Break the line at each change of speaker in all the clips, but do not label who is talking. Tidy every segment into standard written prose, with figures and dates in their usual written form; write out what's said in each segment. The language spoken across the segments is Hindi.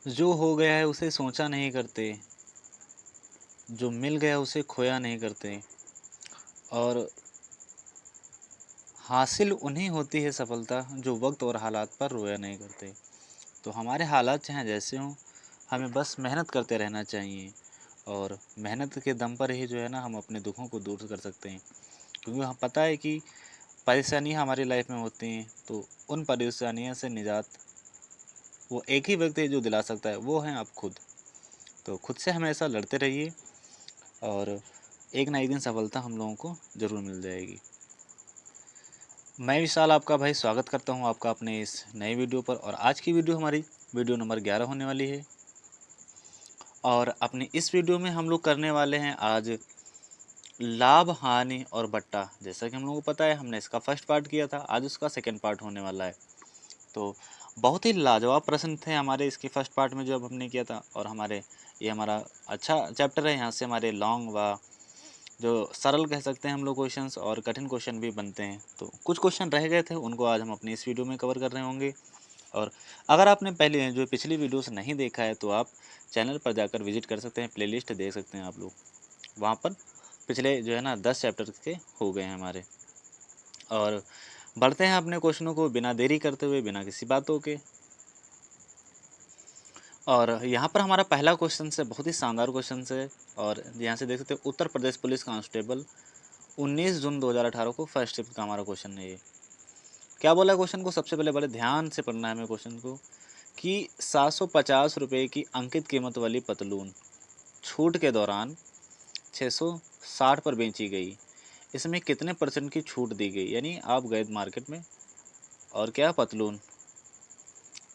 जो हो गया है उसे सोचा नहीं करते, जो मिल गया उसे खोया नहीं करते, और हासिल उन्हें होती है सफलता जो वक्त और हालात पर रोया नहीं करते। तो हमारे हालात चाहे जैसे हों, हमें बस मेहनत करते रहना चाहिए, और मेहनत के दम पर ही जो है ना हम अपने दुखों को दूर कर सकते हैं। क्योंकि हमें पता है कि परेशानियाँ हमारी लाइफ में होती हैं, तो उन परेशानियों से निजात वो एक ही व्यक्ति है जो दिला सकता है, वो हैं आप खुद। तो खुद से हमेशा लड़ते रहिए, और एक ना एक दिन सफलता हम लोगों को ज़रूर मिल जाएगी। मैं विशाल आपका भाई स्वागत करता हूं आपका अपने इस नए वीडियो पर, और आज की वीडियो हमारी वीडियो नंबर 11 होने वाली है। और अपनी इस वीडियो में हम लोग करने वाले हैं आज लाभ हानि और बट्टा। जैसा कि हम लोगों को पता है, हमने इसका फर्स्ट पार्ट किया था, आज उसका सेकंड पार्ट होने वाला है। तो बहुत ही लाजवाब प्रश्न थे हमारे इसके फर्स्ट पार्ट में जो अब हमने किया था, और ये हमारा अच्छा चैप्टर है। यहाँ से हमारे लॉन्ग व जो सरल कह सकते हैं हम लोग क्वेश्चंस और कठिन क्वेश्चन भी बनते हैं। तो कुछ क्वेश्चन रह गए थे, उनको आज हम अपनी इस वीडियो में कवर कर रहे होंगे। और अगर आपने पहले जो पिछली वीडियोस नहीं देखा है, तो आप चैनल पर जाकर विजिट कर सकते हैं, प्लेलिस्ट देख सकते हैं आप लोग। वहाँ पर पिछले जो है ना 10 चैप्टर के हो गए हैं हमारे। और बढ़ते हैं अपने क्वेश्चनों को बिना देरी करते हुए, बिना किसी बातों के। और यहाँ पर हमारा पहला क्वेश्चन है, बहुत ही शानदार क्वेश्चन है। और यहाँ से देख सकते हैं, उत्तर प्रदेश पुलिस कांस्टेबल 19 जून 2018 को फर्स्ट शिफ्ट का हमारा क्वेश्चन है ये। क्या बोला क्वेश्चन को, सबसे पहले बड़े ध्यान से पढ़ना है हमें क्वेश्चन को, कि 750 रुपये की अंकित कीमत वाली पतलून छूट के दौरान 660 पर बेची गई। इसमें कितने % की छूट दी गई। यानी आप गए मार्केट में और क्या पतलून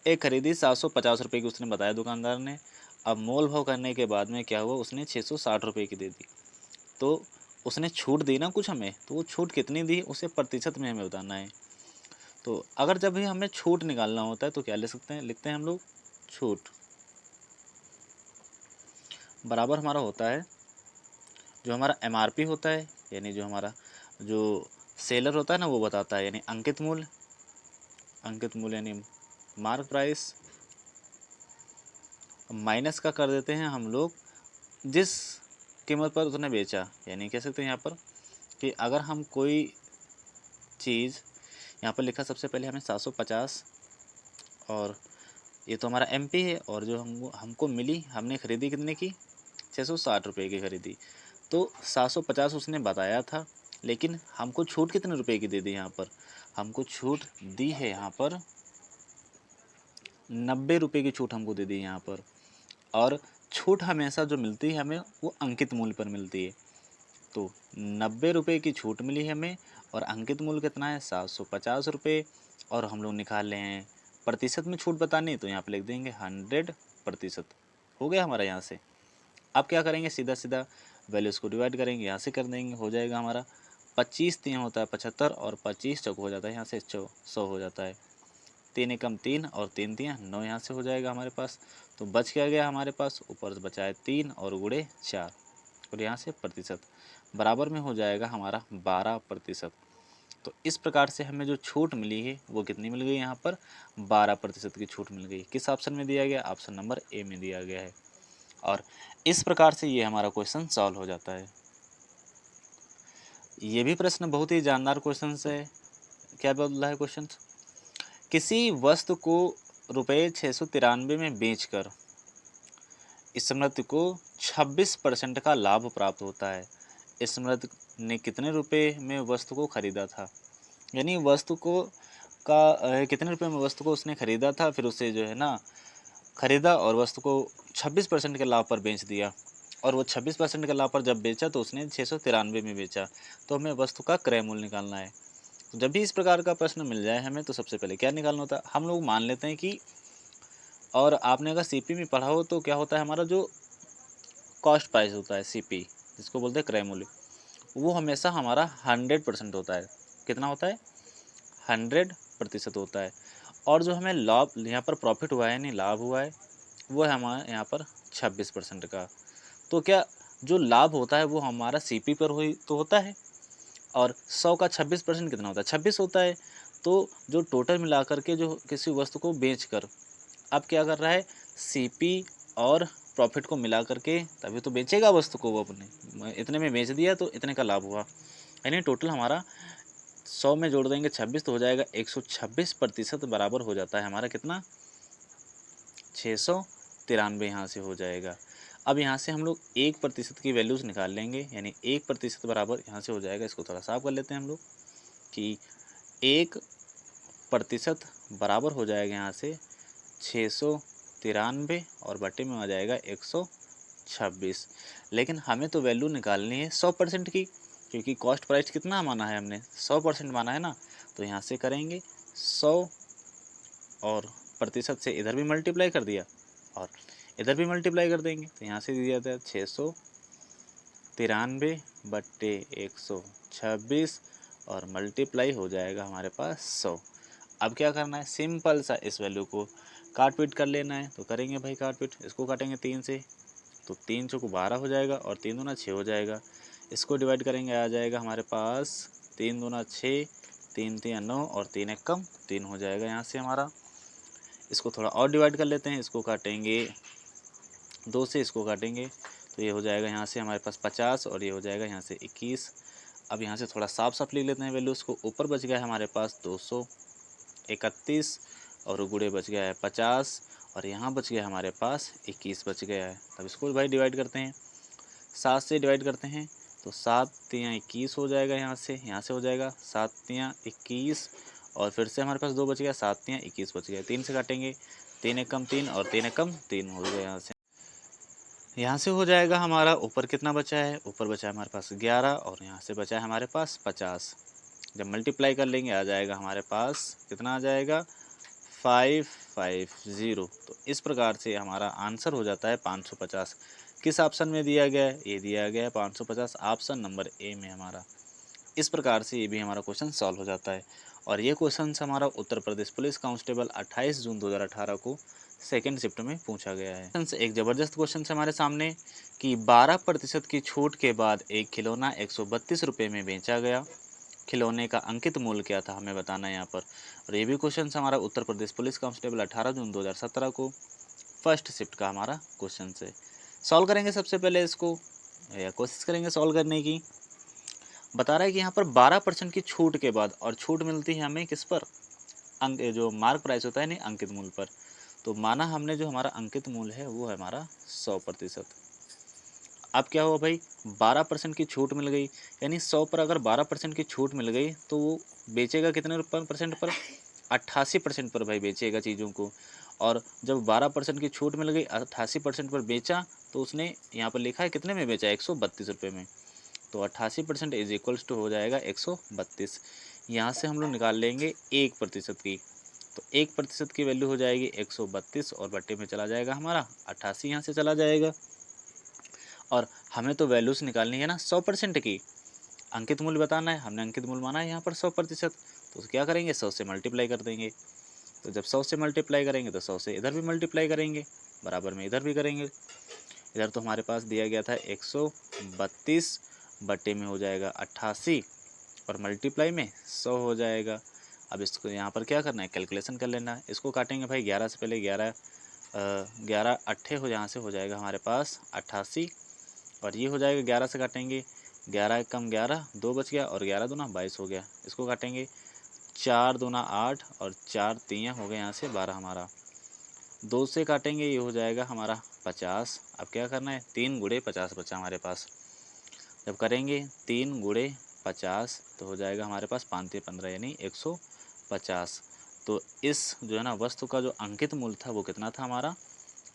एक खरीदी 750 रुपये की, उसने बताया दुकानदार ने। अब मोल भाव करने के बाद में क्या हुआ, उसने 660 रुपये की दे दी। तो उसने छूट दी ना कुछ हमें, तो वो छूट कितनी दी उसे प्रतिशत में हमें बताना है। तो अगर जब भी हमें छूट निकालना होता है तो क्या ले सकते हैं, लिखते हैं हम लोग छूट बराबर हमारा होता है जो हमारा MRP होता है, यानी जो हमारा जो सेलर होता है ना वो बताता है, यानी अंकित मूल्य यानी मार्क प्राइस, माइनस का कर देते हैं हम लोग जिस कीमत पर उसने बेचा। यानी कह सकते हैं यहाँ पर कि अगर हम कोई चीज़, यहाँ पर लिखा सबसे पहले हमें 750, और ये तो हमारा MP है, और जो हमको मिली, हमने खरीदी कितने की, 660 रुपये की खरीदी। तो 750 उसने बताया था, लेकिन हमको छूट कितने रुपए की दे दी। यहाँ पर हमको छूट दी है, यहाँ पर 90 रुपये की छूट हमको दे दी यहाँ पर। और छूट हमेशा जो मिलती है हमें, वो अंकित मूल्य पर मिलती है। तो 90 रुपये की छूट मिली है हमें, और अंकित मूल्य कितना है, 750 रुपये। और हम लोग निकाल रहे हैं प्रतिशत में छूट बतानी, तो यहाँ पर लिख देंगे 100%। हो गया हमारा यहाँ से। अब क्या करेंगे, सीधा सीधा वैल्यूज़ को डिवाइड करेंगे, यहाँ से कर देंगे, हो जाएगा हमारा 25 3 होता है 75, और 25 चौक हो जाता है यहाँ से 100 हो जाता है। 3 एकम 3 और 3 3 9 यहाँ से हो जाएगा हमारे पास। तो बच क्या गया हमारे पास, ऊपर से बचा है 3 और गुणे 4, और यहाँ से प्रतिशत बराबर में हो जाएगा हमारा 12%। तो इस प्रकार से हमें जो छूट मिली है वो कितनी मिल गई, यहाँ पर 12% की छूट मिल गई। किस ऑप्शन में दिया गया, ऑप्शन नंबर A में दिया गया है। और इस प्रकार से ये हमारा क्वेश्चन सॉल्व हो जाता है। ये भी प्रश्न बहुत ही जानदार क्वेश्चन है। क्या बोल रहा है क्वेश्चन, किसी वस्तु को रुपये 693 में बेचकर स्मृति को 26% का लाभ प्राप्त होता है। स्मृति ने कितने रुपए में वस्तु को खरीदा था। यानी वस्तु को कितने रुपए में वस्तु को उसने खरीदा था, फिर उसे जो है ना खरीदा और वस्तु को 26% के लाभ पर बेच दिया। और वो 26% के लाभ पर जब बेचा तो उसने 693 में बेचा। तो हमें वस्तु का क्रय मूल्य निकालना है। तो जब भी इस प्रकार का प्रश्न मिल जाए हमें, तो सबसे पहले क्या निकालना होता है, हम लोग मान लेते हैं कि, और आपने अगर CP में पढ़ा हो तो क्या होता है, हमारा जो कॉस्ट प्राइस होता है CP, जिसको बोलते हैं क्रय मूल्य, वो हमेशा हमारा 100% होता है। कितना होता है, 100% होता है। और जो हमें लाभ यहाँ पर प्रॉफिट हुआ है, यानी लाभ हुआ है, वो है हमारे यहाँ पर 26% का। तो क्या जो लाभ होता है वो हमारा CP पर हुई तो होता है, और 100 का 26% कितना होता है, 26 होता है। तो जो टोटल मिलाकर के जो किसी वस्तु को बेचकर अब क्या कर रहा है, सीपी और प्रॉफिट को मिला करके तभी तो बेचेगा वस्तु को वो अपने। इतने में बेच दिया तो इतने का लाभ हुआ, यानी टोटल हमारा 100 में जोड़ देंगे 26 तो हो जाएगा 126% बराबर हो जाता है हमारा कितना, 693 यहाँ से हो जाएगा। अब यहाँ से हम लोग 1% की वैल्यूज़ निकाल लेंगे, यानी 1% बराबर यहाँ से हो जाएगा। इसको थोड़ा साफ कर लेते हैं हम लोग कि 1% बराबर हो जाएगा यहाँ से 693 और बटे में आ जाएगा 126। लेकिन हमें तो वैल्यू निकालनी है 100% की, क्योंकि कॉस्ट प्राइस कितना माना है हमने, 100% माना है ना। तो यहाँ से करेंगे 100 और प्रतिशत से इधर भी मल्टीप्लाई कर दिया और इधर भी मल्टीप्लाई कर देंगे। तो यहाँ से दिया था 693 बट्टे 126 और मल्टीप्लाई हो जाएगा हमारे पास 100। अब क्या करना है, सिंपल सा इस वैल्यू को काट पीट कर लेना है। तो करेंगे भाई काट पीट, इसको काटेंगे 3 से तो 3 चौको 12 हो जाएगा और 3 दूना 6 हो जाएगा। इसको डिवाइड करेंगे आ जाएगा हमारे पास 3 दूना 6, 3 3 9 और 3 एक कम 3 हो जाएगा यहाँ से हमारा। इसको थोड़ा और डिवाइड कर लेते हैं, इसको काटेंगे 2 से, इसको काटेंगे तो ये हो जाएगा यहाँ से हमारे पास 50 और ये हो जाएगा यहाँ से 21। अब यहाँ से थोड़ा साफ साफ लिख लेते हैं वैल्यूज़ को। ऊपर बच गया है हमारे पास 231 और गुड़े बच गया है 50 और यहाँ बच गया हमारे पास 21 बच गया है। तब इसको भाई डिवाइड करते हैं, 7 से डिवाइड करते हैं तो 7 तियाँ 21 हो जाएगा। यहाँ से हो जाएगा 7 तियाँ 21 और फिर से हमारे पास 2 बच गया, 7 तियाँ 21 बच गया। 3 से काटेंगे, 3 एक कम 3 और 3 एक कम 3 हो गया। यहाँ से हो जाएगा हमारा ऊपर कितना बचा है, ऊपर बचा है हमारे पास 11 और यहाँ से बचा है हमारे पास 50। जब मल्टीप्लाई कर लेंगे आ जाएगा हमारे पास कितना आ जाएगा 550। तो इस प्रकार से हमारा आंसर हो जाता है 550। किस ऑप्शन में दिया गया है, ये दिया गया है 550 ऑप्शन नंबर ए में हमारा। इस प्रकार से ये भी हमारा क्वेश्चन सॉल्व हो जाता है। और ये क्वेश्चन हमारा उत्तर प्रदेश पुलिस कांस्टेबल 28 जून 2018 को सेकेंड शिफ्ट में पूछा गया है। एक ज़बरदस्त क्वेश्चन है हमारे सामने कि 12% की छूट के बाद एक खिलौना 132 रुपये में बेचा गया, खिलौने का अंकित मूल्य क्या था, हमें बताना है यहाँ पर। और ये भी क्वेश्चन हमारा उत्तर प्रदेश पुलिस कांस्टेबल 18 जून 2017 को फर्स्ट शिफ्ट का हमारा क्वेश्चन से सॉल्व करेंगे। सबसे पहले इसको या कोशिश करेंगे सॉल्व करने की। बता रहा है कि यहाँ पर 12% की छूट के बाद, और छूट मिलती है हमें किस पर, अंक जो मार्क प्राइस होता है नहीं अंकित मूल्य पर। तो माना हमने जो हमारा अंकित मूल्य है वो है हमारा 100%। अब क्या हुआ भाई, 12% की छूट मिल गई, यानी 100 पर अगर 12% की छूट मिल गई तो वो बेचेगा कितने परसेंट पर, 88% पर भाई बेचेगा चीज़ों को। और जब 12% की छूट मिल गई 88% पर बेचा तो उसने यहाँ पर लिखा है कितने में बेचा, 132 रुपये में। तो 88% इज इक्वल्स टू हो जाएगा 132। यहाँ से हम लोग निकाल लेंगे 1% की, तो 1% की वैल्यू हो जाएगी 132 और बट्टे में चला जाएगा हमारा 88, यहाँ से चला जाएगा। और हमें तो वैल्यूज़ निकालनी है ना 100% की, अंकित मूल्य बताना है, हमने अंकित मूल्य माना है यहाँ पर 100%। तो क्या करेंगे 100 से मल्टीप्लाई कर देंगे। तो जब 100 से मल्टीप्लाई करेंगे तो 100 से इधर भी मल्टीप्लाई करेंगे, बराबर में इधर भी करेंगे। इधर तो हमारे पास दिया गया था 132 बट्टे में हो जाएगा 88 और मल्टीप्लाई में 100 हो जाएगा। अब इसको यहाँ पर क्या करना है, कैलकुलेशन कर लेना है। इसको काटेंगे भाई 11 से पहले 11 अट्ठे हो, यहाँ से हो जाएगा हमारे पास 88 और ये हो जाएगा 11 से काटेंगे 11 कम 11 2 बच गया और 11 दूना 22 हो गया। इसको काटेंगे 4 दूना 8 और 4 तियाँ हो गए, यहाँ से 12 हमारा। 2 से काटेंगे ये हो जाएगा हमारा 50। अब क्या करना है, 3 गुणे 50 बचा हमारे पास। जब करेंगे 3 गुणे 50 तो हो जाएगा हमारे पास 5 से 15 यानी 150। तो इस जो है ना वस्तु का जो अंकित मूल्य था वो कितना था हमारा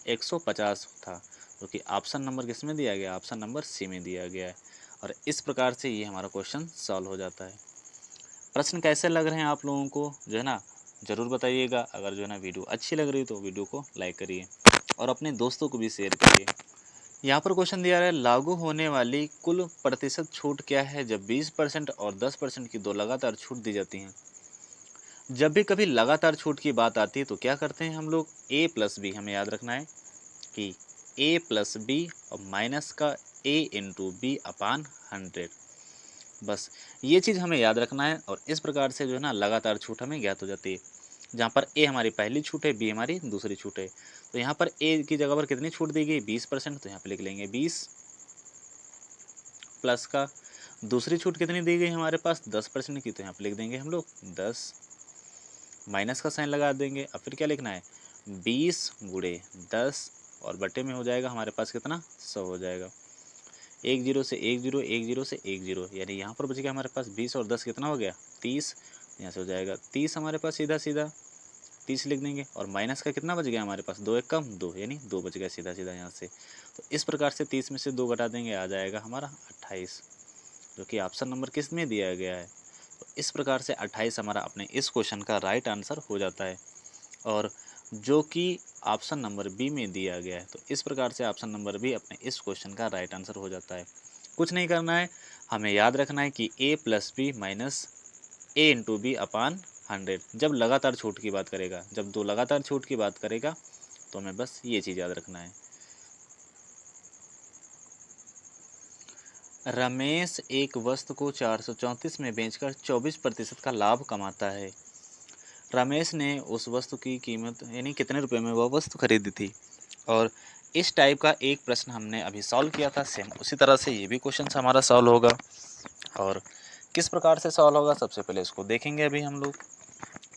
150 था, जो कि ऑप्शन नंबर किस में दिया गया, ऑप्शन नंबर सी में दिया गया है। और इस प्रकार से ये हमारा क्वेश्चन सॉल्व हो जाता है। प्रश्न कैसे लग रहे हैं आप लोगों को जो है ना ज़रूर बताइएगा। अगर जो है ना वीडियो अच्छी लग रही है तो वीडियो को लाइक करिए और अपने दोस्तों को भी शेयर करिए। यहाँ पर क्वेश्चन दिया रहा है लागू होने वाली कुल प्रतिशत छूट क्या है जब 20% और 10% की दो लगातार छूट दी जाती हैं। जब भी कभी लगातार छूट की बात आती है तो क्या करते हैं हम लोग, a प्लस बी, हमें याद रखना है कि a प्लस बी और माइनस का a इंटू बी अपान 100। बस ये चीज़ हमें याद रखना है और इस प्रकार से जो है ना लगातार छूट हमें ज्ञात हो जाती है। जहाँ पर ए हमारी पहली छूट है, बी हमारी दूसरी छूट है। तो यहाँ पर ए की जगह पर कितनी छूट दी गई, 20%, तो यहाँ पर लिख लेंगे 20 प्लस का दूसरी छूट कितनी दी गई हमारे पास 10% की, तो यहाँ पर लिख देंगे हम लोग 10, माइनस का साइन लगा देंगे। अब फिर क्या लिखना है, 20 गुणे 10 और बटे में हो जाएगा हमारे पास कितना, 100 हो जाएगा। एक जीरो से एक जीरो, एक जीरो से एक जीरो, यानी यहाँ पर बच गया हमारे पास 20 और 10 कितना हो गया 30, यहाँ से हो जाएगा 30 हमारे पास, सीधा सीधा 30 लिख देंगे। और माइनस का कितना बच गया हमारे पास, 2 एक कम 2, यानी 2 बच गया सीधा सीधा यहाँ से। तो इस प्रकार से 30 में से 2 घटा देंगे, आ जाएगा हमारा 28, जो कि ऑप्शन नंबर किस में दिया गया है। तो इस प्रकार से 28 हमारा अपने इस क्वेश्चन का राइट आंसर हो जाता है, और जो कि ऑप्शन नंबर बी में दिया गया है। तो इस प्रकार से ऑप्शन नंबर बी अपने इस क्वेश्चन का राइट आंसर हो जाता है। कुछ नहीं करना है, हमें याद रखना है कि a plus B minus A into B upon 100, जब लगातार छूट की बात करेगा, जब दो लगातार छूट की बात करेगा, तो हमें बस ये चीज़ याद रखना है। रमेश एक वस्तु को 434 में बेचकर 24% का लाभ कमाता है। रमेश ने उस वस्तु की कीमत यानी कितने रुपए में वह वस्तु खरीदी थी। और इस टाइप का एक प्रश्न हमने अभी सॉल्व किया था, सेम उसी तरह से ये भी क्वेश्चन हमारा सॉल्व होगा। और किस प्रकार से सॉल्व होगा, सबसे पहले इसको देखेंगे अभी हम लोग।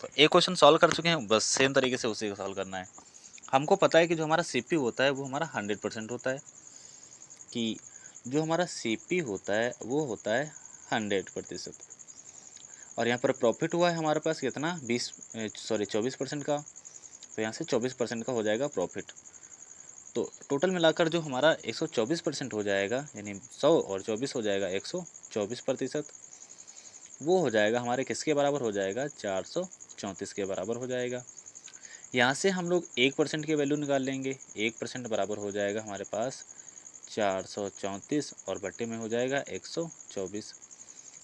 तो एक क्वेश्चन सॉल्व कर चुके हैं, बस सेम तरीके से उसी को सॉल्व करना है। हमको पता है कि जो हमारा सीपी होता है वो हमारा 100% होता है, कि जो हमारा सीपी होता है वो होता है 100%। और यहाँ पर प्रॉफिट हुआ है हमारे पास कितना 24% का, तो यहाँ से 24% का हो जाएगा प्रॉफिट। तो टोटल मिलाकर जो हमारा 124% हो जाएगा, यानी 100 और 24 हो जाएगा 124%, वो हो जाएगा हमारे किसके बराबर हो जाएगा, 434 के बराबर हो जाएगा। यहाँ से हम लोग 1% की वैल्यू निकाल लेंगे, 1% बराबर हो जाएगा हमारे पास 434 और बट्टे में हो जाएगा 124।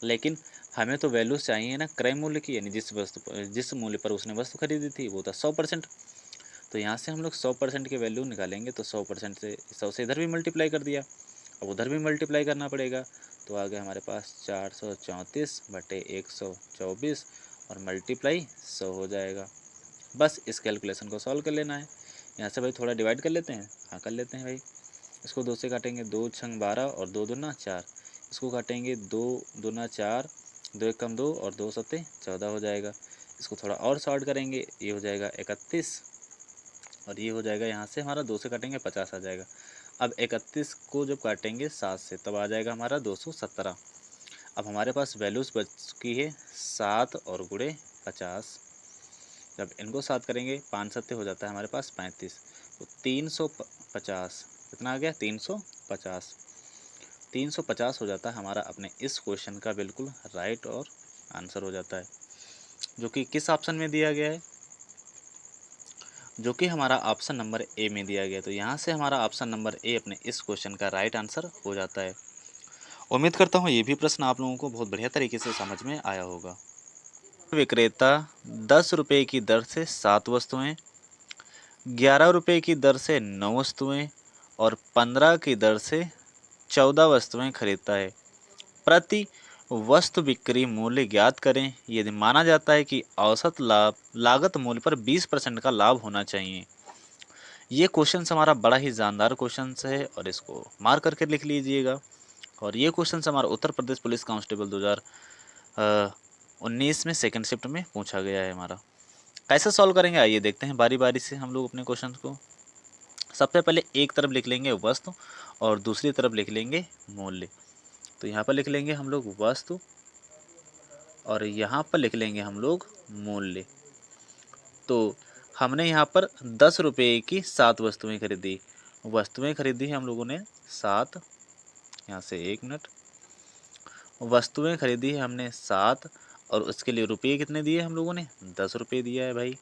लेकिन हमें तो वैल्यूज चाहिए ना क्रय मूल्य की, यानी जिस मूल्य पर उसने वस्तु खरीदी थी वो था 100%। तो यहाँ से हम लोग 100% की वैल्यू निकालेंगे, तो 100% से 100 से इधर भी मल्टीप्लाई कर दिया, अब उधर भी मल्टीप्लाई करना पड़ेगा। तो आ गया हमारे पास 434 बटे 124 और मल्टीप्लाई 100 हो जाएगा। बस इस कैलकुलेशन को सॉल्व कर लेना है। यहाँ से भाई थोड़ा डिवाइड कर लेते हैं, हाँ कर लेते हैं भाई। इसको 2 से काटेंगे, 2 छंग 12 और 2 दूना 4। इसको काटेंगे 2 दूना 4, 2 एक कम 2 और 2 सत्ते 14 हो जाएगा। इसको थोड़ा और शॉर्ट करेंगे, ये हो जाएगा 31 और ये हो जाएगा, यहाँ से हमारा 2 से काटेंगे 50 आ जाएगा। अब 31 को जब काटेंगे 7 से तब आ जाएगा हमारा 217। अब हमारे पास वैल्यूज़ बच चुकी है 7 और गुणे 50। जब इनको 7 करेंगे 5 सत्ते हो जाता है हमारे पास 35, तो 350 कितना आ गया 350। 350 हो जाता है हमारा अपने इस क्वेश्चन का बिल्कुल राइट और आंसर हो जाता है, जो कि किस ऑप्शन में दिया गया है, जो कि हमारा ऑप्शन नंबर ए में दिया गया है। तो यहाँ से हमारा ऑप्शन नंबर ए अपने इस क्वेश्चन का राइट आंसर हो जाता है। उम्मीद करता हूँ ये भी प्रश्न आप लोगों को बहुत बढ़िया तरीके से समझ में आया होगा। विक्रेता 10 रुपये की दर से 7 वस्तुएं, 11 रुपये की दर से 9 वस्तुएं और 15 की दर से 14 वस्तुएं खरीदता है। प्रति वस्तु बिक्री मूल्य ज्ञात करें यदि माना जाता है कि औसत लाभ लागत मूल्य पर 20% का लाभ होना चाहिए। ये क्वेश्चन हमारा बड़ा ही जानदार क्वेश्चन है और इसको मार्क करके लिख लीजिएगा। और ये क्वेश्चन हमारा उत्तर प्रदेश पुलिस कांस्टेबल 2019 में सेकंड शिफ्ट में पूछा गया है हमारा। कैसे सॉल्व करेंगे आइए देखते हैं बारी बारी से हम लोग अपने क्वेश्चन को। सबसे पहले एक तरफ लिख लेंगे वस्तु और दूसरी तरफ लिख लेंगे मूल्य। तो यहाँ पर लिख लेंगे हम लोग वस्तु और यहाँ पर लिख लेंगे हम लोग मूल्य। तो हमने यहाँ पर 10 रुपये की 7 वस्तुएं खरीदी, वस्तुएं खरीदी है हम लोगों ने 7, यहाँ से 1 मिनट, वस्तुएं खरीदी है हमने 7 और उसके लिए रुपये कितने दिए हम लोगों ने 10 रुपये दिया है भाई।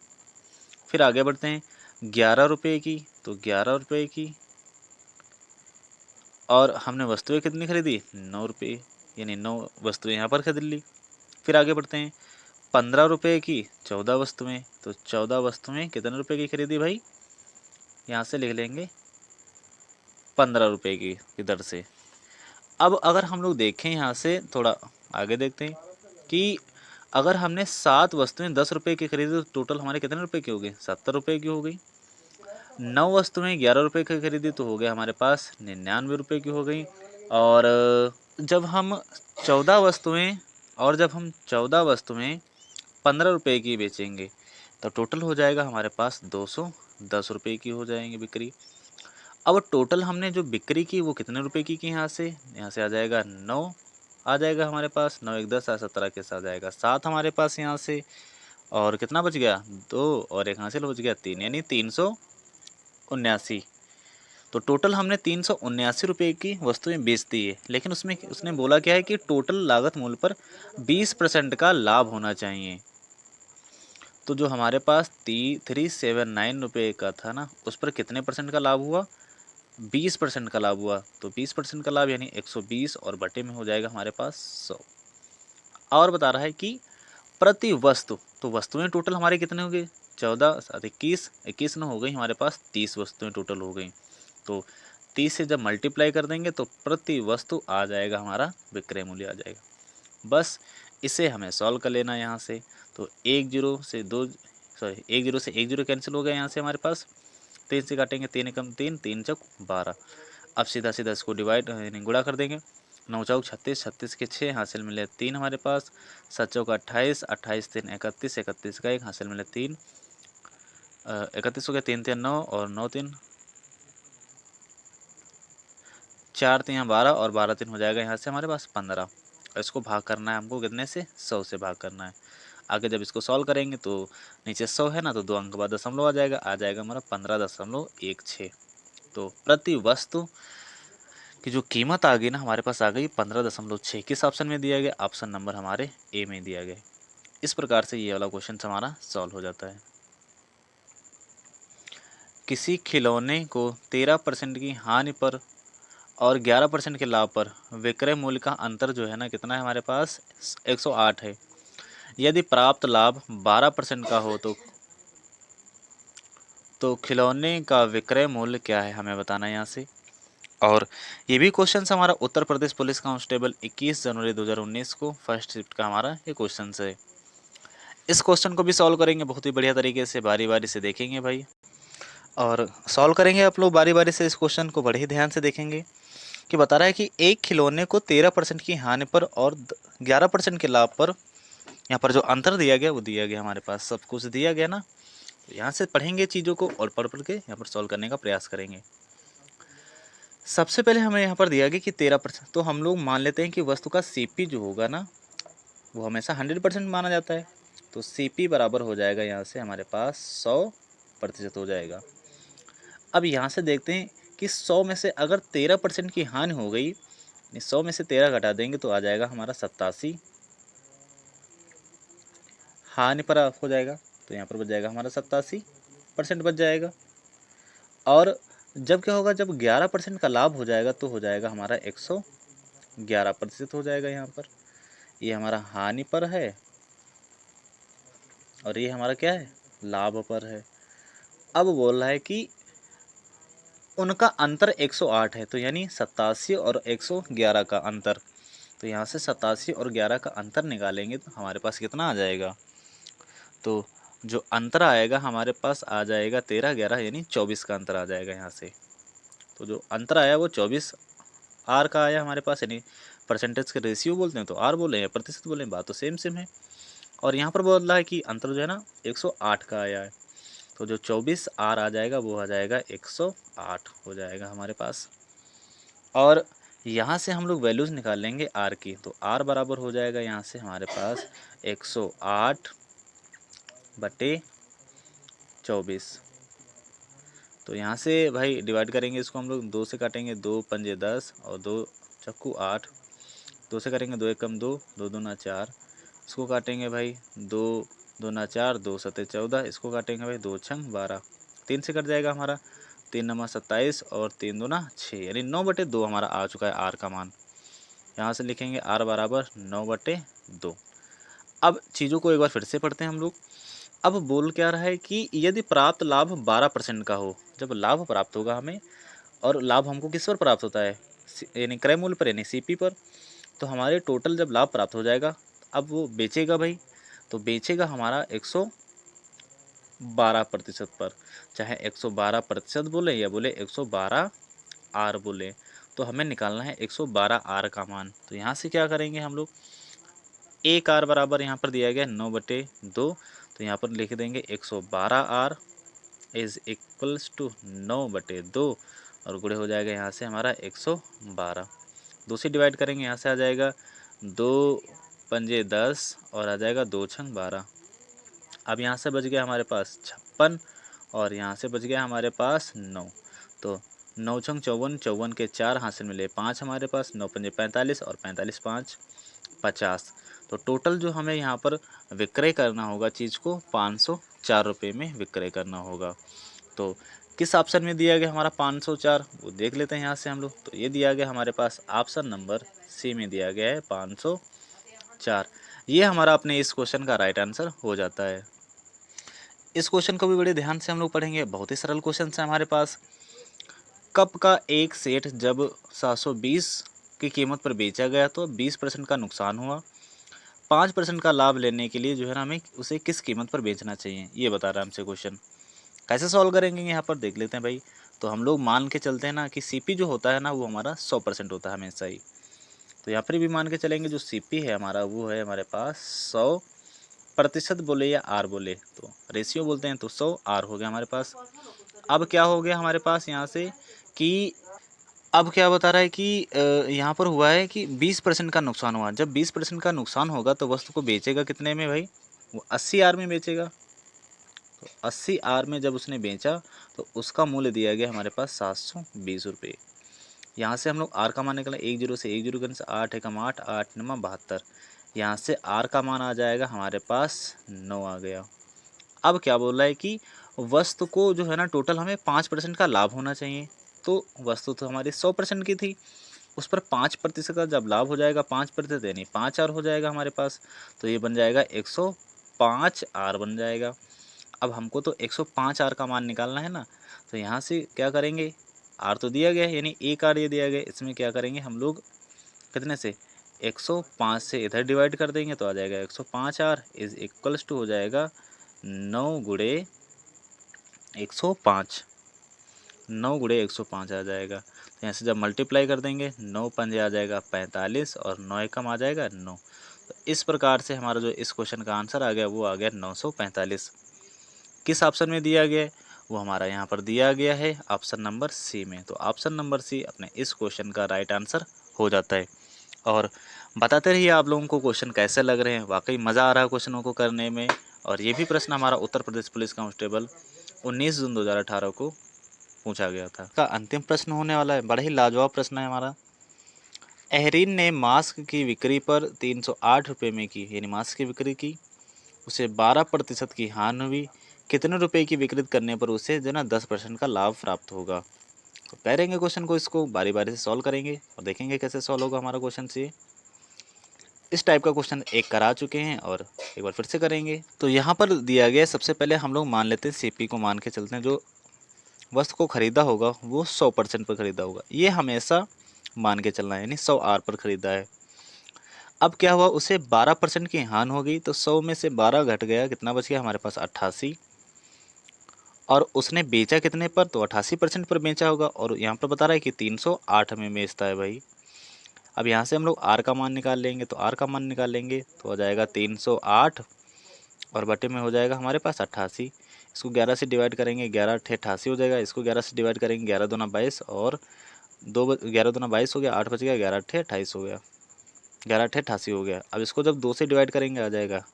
फिर आगे बढ़ते हैं 11 रुपये की, तो 11 रुपये की और हमने वस्तुएं कितनी खरीदी 9 रुपये, यानी 9 वस्तुएं यहाँ पर खरीद ली। फिर आगे बढ़ते हैं 15 रुपये की 14 वस्तुएं, तो 14 वस्तुएं कितने रुपए की खरीदी भाई, यहाँ से लिख लेंगे 15 रुपये की दर से। अब अगर हम लोग देखें यहाँ से थोड़ा आगे देखते हैं कि अगर हमने 7 वस्तुएं 10 रुपये की खरीदी तो टोटल हमारे कितने रुपए की हो गई? 70 रुपये की हो गई। 9 वस्तुएं 11 रुपये की खरीदी तो हो गया हमारे पास 99 रुपये की हो गई। और जब हम 14 वस्तुएं और जब हम 14 वस्तुएं 15 रुपये की बेचेंगे तो टोटल हो जाएगा हमारे पास 210 रुपये की हो जाएंगी बिक्री। अब टोटल हमने जो बिक्री की वो कितने रुपए की यहाँ से आ जाएगा 9 आ जाएगा हमारे पास। 9 एक 10 17 के साथ जाएगा 7 हमारे पास यहाँ से। और कितना बच गया? 2 और एक हासिल बच गया 3, यानी 379। तो टोटल हमने 379 रुपये की वस्तुएं बेच दी है। लेकिन उसमें उसने बोला क्या है कि टोटल लागत मूल्य पर 20% का लाभ होना चाहिए। तो जो हमारे पास 379 रुपये का था ना, उस पर कितने परसेंट का लाभ हुआ? 20% का लाभ हुआ। तो 20% का लाभ यानी 120 और बटे में हो जाएगा हमारे पास 100। और बता रहा है कि प्रति वस्तु, तो वस्तुएं टोटल हमारे कितने हो गए? 14 7 21, 21 न हो गई हमारे पास 30 वस्तुएं टोटल हो गई। तो 30 से जब मल्टीप्लाई कर देंगे तो प्रति वस्तु आ जाएगा हमारा विक्रय मूल्य आ जाएगा। बस इसे हमें सॉल्व कर लेना यहाँ से। तो 1 जीरो से 2 सॉरी 1 जीरो से 1 जीरो कैंसिल हो गया यहाँ से हमारे पास। 3 से काटेंगे 3 एकम 3, 3 चौक 12। अब सीधा सीधा इसको डिवाइड यानी गुणा कर देंगे। 9 चौक 36, 36 के 6 हासिल मिले 3 हमारे पास। 7 चौक 28, 28 3 31, 31 का 1 हासिल मिले 3। 31 हो गया 3 3 9 और 9 3 4 3 12 और 12 3 हो जाएगा यहाँ से हमारे पास 15। और इसको भाग करना है हमको कितने से? 100 से भाग करना है। आगे जब इसको सॉल्व करेंगे तो नीचे 100 है ना, तो 2 अंक बाद दशमलव आ जाएगा हमारा 15.16। तो प्रति वस्तु की जो कीमत आ गई ना हमारे पास आ गई 15.6। किस ऑप्शन में दिया गया? ऑप्शन नंबर हमारे ए में दिया गया। इस प्रकार से ये वाला क्वेश्चन हमारा सॉल्व हो जाता है। किसी खिलौने को 13% की हानि पर और 11% के लाभ पर विक्रय मूल्य का अंतर जो है ना कितना है हमारे पास? 108 है। यदि प्राप्त लाभ 12% का हो तो खिलौने का विक्रय मूल्य क्या है, हमें बताना है यहाँ से। और ये भी क्वेश्चन हमारा उत्तर प्रदेश पुलिस कांस्टेबल 21 जनवरी 2019 को फर्स्ट शिफ्ट का हमारा ये क्वेश्चन है। इस क्वेश्चन को भी सॉल्व करेंगे बहुत ही बढ़िया तरीके से, बारी बारी से देखेंगे भाई। और सॉल्व करेंगे आप लोग बारी बारी से। इस क्वेश्चन को बड़े ही ध्यान से देखेंगे कि बता रहा है कि एक खिलौने को 13% की हानि पर और 11% के लाभ पर यहाँ पर जो अंतर दिया गया वो दिया गया हमारे पास, सब कुछ दिया गया ना। तो यहाँ से पढ़ेंगे चीज़ों को और पढ़ पढ़ के यहाँ पर सॉल्व करने का प्रयास करेंगे। सबसे पहले हमें यहाँ पर दिया गया कि 13%, तो हम लोग मान लेते हैं कि वस्तु का सीपी जो होगा ना वो हमेशा 100% माना जाता है। तो सीपी बराबर हो जाएगा यहाँ से हमारे पास 100% हो जाएगा। अब यहाँ से देखते हैं कि 100 में से अगर 13% की हानि हो गई, 100 में से 13 घटा देंगे तो आ जाएगा हमारा 87 हानि पर हो जाएगा। तो यहाँ पर बच जाएगा हमारा 87% बच जाएगा। और जब क्या होगा, जब 11% का लाभ हो जाएगा तो हो जाएगा हमारा 111% हो जाएगा यहाँ पर। ये हमारा हानि पर है और ये हमारा क्या है? लाभ पर है। अब बोल रहा है कि उनका अंतर 108 है, तो यानी 87 और 111 का अंतर। तो यहाँ से 87 और 11 का अंतर निकालेंगे तो हमारे पास कितना आ जाएगा? तो जो अंतर आएगा हमारे पास आ जाएगा 13 11 यानी 24 का अंतर आ जाएगा यहाँ से। तो जो अंतर आया वो 24 आर का आया हमारे पास, यानी परसेंटेज के रेशियो बोलते हैं तो आर बोले या प्रतिशत बोले, बात तो सेम सेम है। और यहाँ पर बोल रहा है कि अंतर जो है ना 108 का आया है। तो जो 24 आर आ जाएगा वो आ जाएगा 108 हो जाएगा हमारे पास। और यहाँ से हम लोग वैल्यूज़ निकाल लेंगे आर की। तो आर बराबर हो जाएगा यहाँ से हमारे पास 108 बटे 24। तो यहाँ से भाई डिवाइड करेंगे इसको हम लोग, 2 से काटेंगे 2 पंजे 10 और 2 चक्कू 8। 2 से करेंगे 2 एकम 2, 2 दूना 4। इसको काटेंगे भाई 2 दूना 4, 2 सते 14। इसको काटेंगे भाई 2 छंग 12। 3 से कट जाएगा हमारा, 3 नमा 27 और 3 दूना 6, यानी 9/2 हमारा आ चुका है आर का मान। यहाँ से लिखेंगे आर बराबर 9/2। अब चीज़ों को एक बार फिर से पढ़ते हैं हम लोग। अब बोल क्या रहा है कि यदि प्राप्त लाभ 12% का हो, जब लाभ प्राप्त होगा हमें, और लाभ हमको किस पर प्राप्त होता है? यानी क्रय मूल्य पर यानी सीपी पर। तो हमारे टोटल जब लाभ प्राप्त हो जाएगा, अब वो बेचेगा भाई, तो बेचेगा हमारा 112% पर, चाहे 112% बोले या बोले 112 आर बोले, तो हमें निकालना है 112 आर का मान। तो यहाँ से क्या करेंगे हम लोग, एक आर बराबर यहाँ पर दिया गया 9/2, तो यहाँ पर लिख देंगे 112 आर इज इक्वल्स टू 9/2 और गुणे हो जाएगा यहाँ से हमारा 112। दो से डिवाइड करेंगे, यहाँ से आ जाएगा 2×5 = 10 और आ जाएगा 2×6 = 12। अब यहाँ से बच गया हमारे पास 56 और यहाँ से बच गया हमारे पास 9। तो 9×6 = 54, 54 के 4 हासिल मिले 5 हमारे पास, 9×5 = 45 और 45×5 = 50। तो टोटल जो हमें यहाँ पर विक्रय करना होगा चीज़ को 504 रुपये में विक्रय करना होगा। तो किस ऑप्शन में दिया गया हमारा 504, वो देख लेते हैं यहाँ से हम लोग। तो ये दिया गया हमारे पास ऑप्शन नंबर सी में दिया गया है 504। ये हमारा अपने इस क्वेश्चन का राइट आंसर हो जाता है। इस क्वेश्चन को भी बड़े ध्यान से हम लोग पढ़ेंगे, बहुत ही सरल क्वेश्चन है हमारे पास। कप का एक सेट जब 720 की कीमत पर बेचा गया तो 20% का नुकसान हुआ। 5% का लाभ लेने के लिए जो है ना हमें उसे किस कीमत पर बेचना चाहिए, ये बता रहा है हमसे क्वेश्चन। कैसे सॉल्व करेंगे यहाँ पर देख लेते हैं भाई। तो हम लोग मान के चलते हैं ना कि सीपी जो होता है ना वो हमारा 100% होता है हमेशा ही। तो यहाँ पर भी मान के चलेंगे जो सीपी है हमारा वो है हमारे पास 100% बोले या आर बोले, तो रेशियो बोलते हैं, तो 100 आर हो गया हमारे पास। अब क्या हो गया हमारे पास यहाँ से कि अब क्या बता रहा है कि यहाँ पर हुआ है कि 20% का नुकसान हुआ। जब 20% का नुकसान होगा तो वस्तु को बेचेगा कितने में भाई, वो 80 आर में बेचेगा। तो 80 आर में जब उसने बेचा तो उसका मूल्य दिया गया हमारे पास 720 रुपये। यहाँ से हम लोग आर का मान निकालें, 10 से 10 करने से 8 एकम 8, 8 9 72। यहाँ से आर का मान आ जाएगा हमारे पास 9 आ गया। अब क्या बोल रहा है कि वस्तु को जो है ना टोटल हमें 5% का लाभ होना चाहिए। तो वस्तु तो हमारी 100% की थी, उस पर 5% का जब लाभ हो जाएगा 5% यानी 5 आर हो जाएगा हमारे पास। तो ये बन जाएगा 105 आर बन जाएगा। अब हमको तो 105 आर का मान निकालना है ना, तो यहाँ से क्या करेंगे, आर तो दिया गया है यानी एक आर ये दिया गया, इसमें क्या करेंगे हम लोग कितने से 105 से इधर डिवाइड कर देंगे तो आ जाएगा 105 आर इज इक्वल्स टू हो जाएगा 9 गुणे 105, 9 गुणे 105 आ जाएगा। तो यहाँ से जब मल्टीप्लाई कर देंगे 9×5 आ जाएगा 45 और 9 एकम आ जाएगा 9। तो इस प्रकार से हमारा जो इस क्वेश्चन का आंसर आ गया वो आ गया 945। किस ऑप्शन में दिया गया है, वो हमारा यहाँ पर दिया गया है ऑप्शन नंबर सी में। तो ऑप्शन नंबर सी अपने इस क्वेश्चन का राइट आंसर हो जाता है। और बताते रहिए आप लोगों को क्वेश्चन कैसे लग रहे हैं, वाकई मज़ा आ रहा है क्वेश्चनों को करने में। और ये भी प्रश्न हमारा उत्तर प्रदेश पुलिस कांस्टेबल 19 जून 2018 को पूछा गया था। का अंतिम प्रश्न होने वाला है, बड़ा ही लाजवाब प्रश्न है हमारा। अहरीन ने मास्क की बिक्री पर 308 रुपये में की, यानी मास्क की बिक्री की, उसे 12% की हानि हुई। कितने रुपए की बिक्री करने पर उसे जो ना 10% का लाभ प्राप्त होगा। तो करेंगे क्वेश्चन को, इसको बारी बारी से सॉल्व करेंगे और देखेंगे कैसे सॉल्व होगा हमारा क्वेश्चन से। इस टाइप का क्वेश्चन एक करा चुके हैं और एक बार फिर से करेंगे। तो यहाँ पर दिया गया सबसे पहले हम लोग मान लेते हैं सीपी को मान के चलते हैं, जो वस्तु को खरीदा होगा वो 100% पर खरीदा होगा, ये हमेशा मान के चलना है, यानी 100 आर पर खरीदा है। अब क्या हुआ, उसे 12% की हानि हो गई, तो 100 में से 12 घट गया, कितना बच गया हमारे पास 88। और उसने बेचा कितने पर, तो 88% पर बेचा होगा। और यहाँ पर बता रहा है कि 308 में बेचता है भाई। अब यहाँ से हम लोग आर का मान निकाल लेंगे, तो आर का मान निकाल लेंगे तो हो जाएगा 308 और बटे में हो जाएगा हमारे पास 88। इसको 11 से डिवाइड करेंगे, 11 8 88 हो जाएगा। इसको 11 से डिवाइड करेंगे, 11 दूना 22 और 11 दूना 22 हो गया, 8 बच गया, 11 8 28 हो गया, 11 8 88 हो गया। अब इसको जब 2 से डिवाइड करेंगे आ जाएगा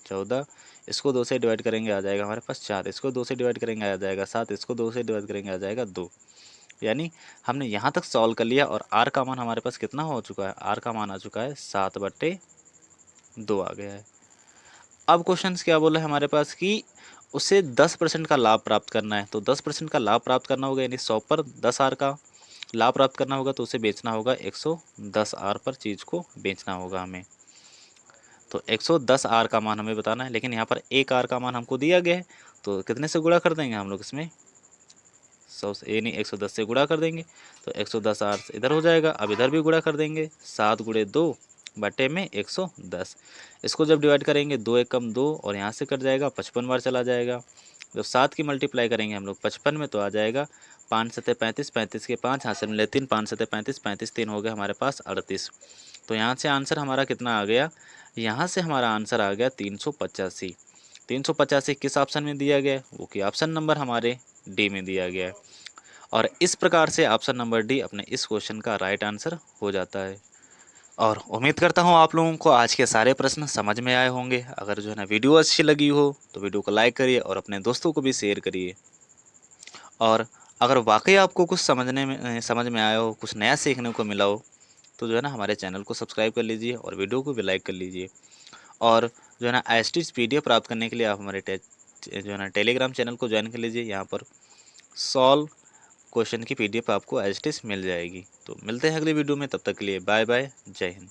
14, इसको 2 से डिवाइड करेंगे आ जाएगा हमारे पास 4, इसको 2 से डिवाइड करेंगे आ जाएगा 7, इसको 2 से डिवाइड करेंगे आ जाएगा 2। यानी हमने यहाँ तक सॉल्व कर लिया और आर का मान हमारे पास कितना हो चुका है, आर का मान आ चुका है 7/2 आ गया है। अब क्वेश्चन क्या बोला है हमारे पास कि उसे 10% का लाभ प्राप्त करना है। तो 10% का लाभ प्राप्त करना होगा, यानी 100 पर 10 आर का लाभ प्राप्त करना होगा, तो उसे बेचना होगा 110 आर पर, चीज़ को बेचना होगा हमें। तो 110 आर का मान हमें बताना है, लेकिन यहाँ पर एक आर का मान हमको दिया गया है, तो कितने से गुणा कर देंगे हम लोग इसमें, 100 से, यानी 110 से गुणा कर देंगे। तो 110 आर इधर हो जाएगा। अब इधर भी गुणा कर देंगे, 7 × 2 बटे में 110। इसको जब डिवाइड करेंगे 2 एकम 2 और यहाँ से कट जाएगा 55 बार चला जाएगा। जब 7 की मल्टीप्लाई करेंगे हम लोग 55 में तो आ जाएगा 5 सत्ते 35, 35 के 5 हाथ से मिले 3, 5 सत्ते 35, 35 3 हो गया हमारे पास 38। तो यहाँ से आंसर हमारा कितना आ गया, यहाँ से हमारा आंसर आ गया 385। 385 किस ऑप्शन में दिया गया है, वो कि ऑप्शन नंबर हमारे डी में दिया गया है। और इस प्रकार से ऑप्शन नंबर डी अपने इस क्वेश्चन का राइट आंसर हो जाता है। और उम्मीद करता हूँ आप लोगों को आज के सारे प्रश्न समझ में आए होंगे। अगर जो है ना वीडियो अच्छी लगी हो तो वीडियो को लाइक करिए और अपने दोस्तों को भी शेयर करिए। और अगर वाकई आपको कुछ समझ में आया हो, कुछ नया सीखने को मिला हो, तो जो है ना हमारे चैनल को सब्सक्राइब कर लीजिए और वीडियो को भी लाइक कर लीजिए। और जो है ना एसटीज पीडीएफ प्राप्त करने के लिए आप हमारे जो है ना टेलीग्राम चैनल को ज्वाइन कर लीजिए। यहाँ पर सॉल्व क्वेश्चन की पीडीएफ आपको एसटीज मिल जाएगी। तो मिलते हैं अगली वीडियो में, तब तक के लिए बाय बाय, जय हिंद।